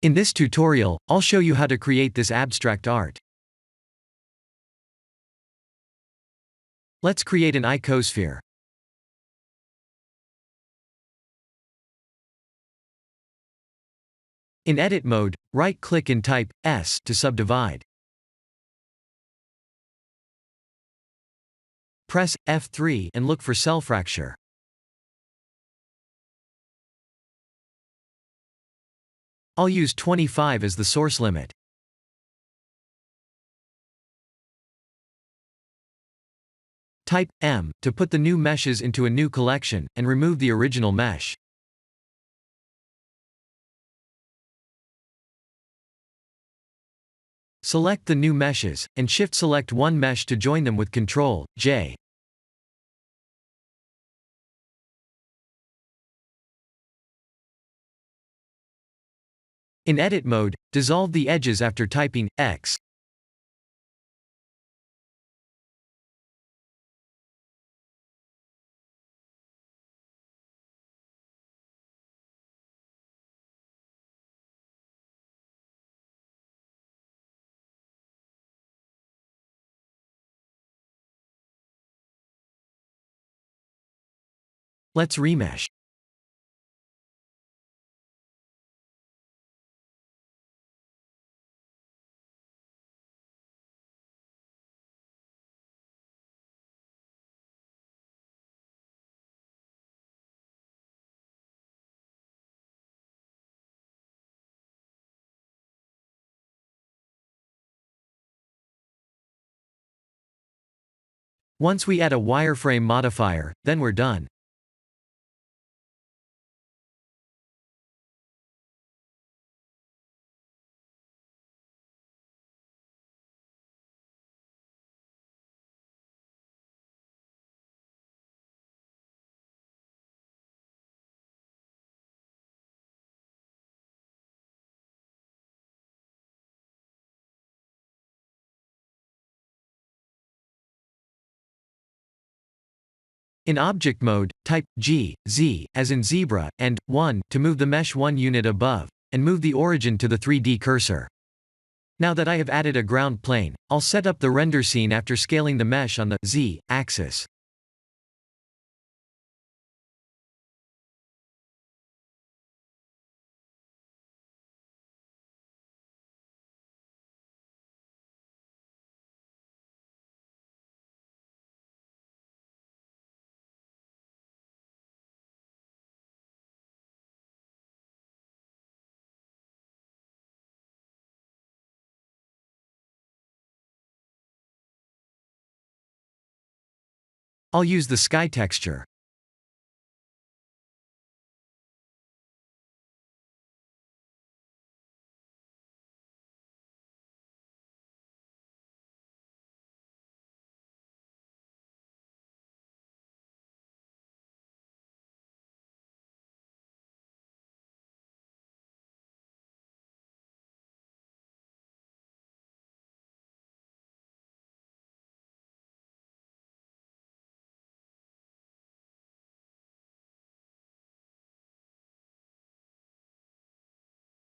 In this tutorial, I'll show you how to create this abstract art. Let's create an icosphere. In edit mode, right-click and type S to subdivide. Press F3 and look for cell fracture. I'll use 25 as the source limit. Type M to put the new meshes into a new collection, and remove the original mesh. Select the new meshes, and shift-select one mesh to join them with Ctrl+J. In edit mode, dissolve the edges after typing X. Let's remesh. Once we add a wireframe modifier, then we're done. In object mode, type G, Z, as in zebra, and 1 to move the mesh 1 unit above, and move the origin to the 3D cursor. Now that I have added a ground plane, I'll set up the render scene after scaling the mesh on the Z axis. I'll use the sky texture.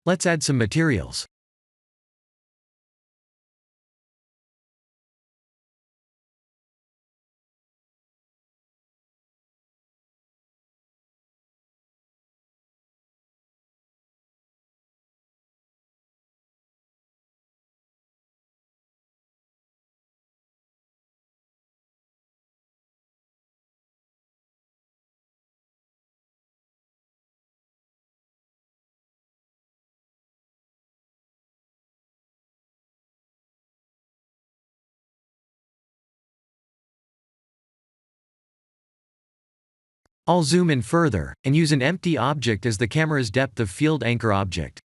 Let's add some materials. I'll zoom in further, and use an empty object as the camera's depth of field anchor object.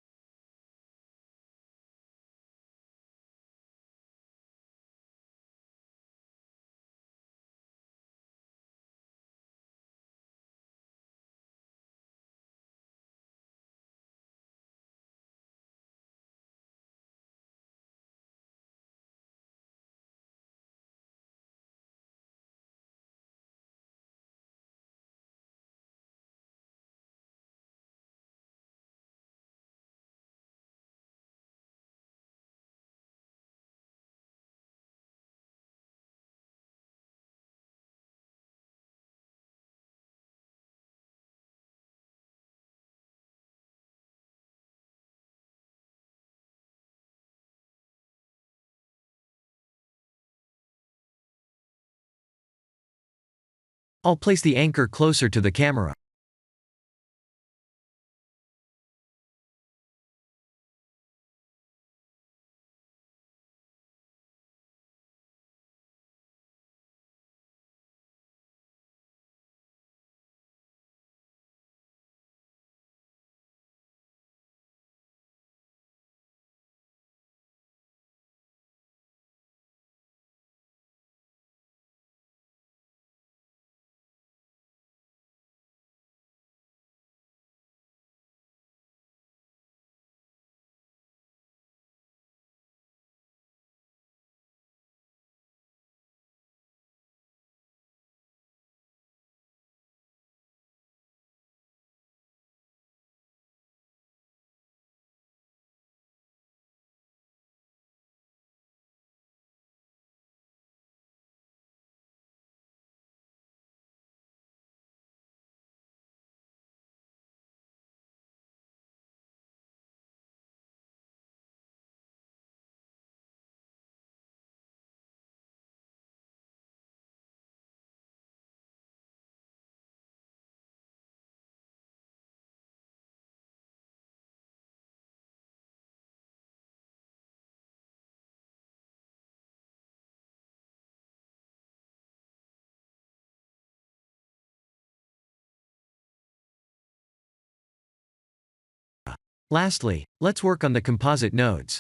I'll place the anchor closer to the camera. Lastly, let's work on the composite nodes.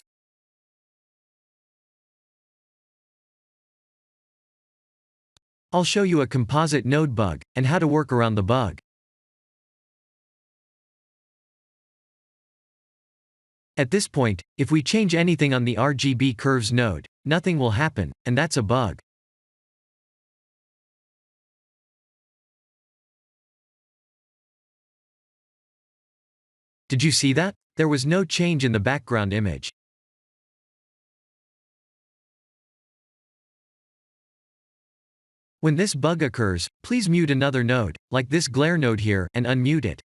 I'll show you a composite node bug, and how to work around the bug. At this point, if we change anything on the RGB curves node, nothing will happen, and that's a bug. Did you see that? There was no change in the background image. When this bug occurs, please mute another node, like this glare node here, and unmute it.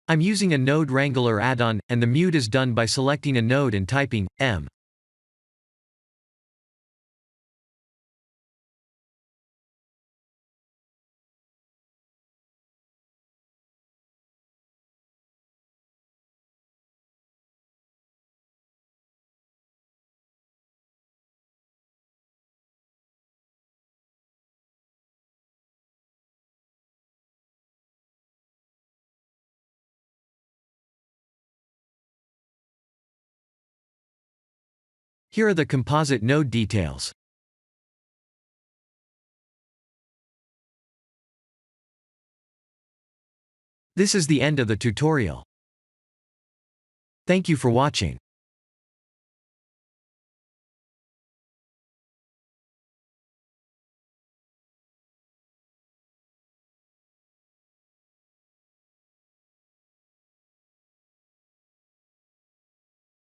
I'm using a Node Wrangler add-on, and the mute is done by selecting a node and typing M. Here are the composite node details. This is the end of the tutorial. Thank you for watching.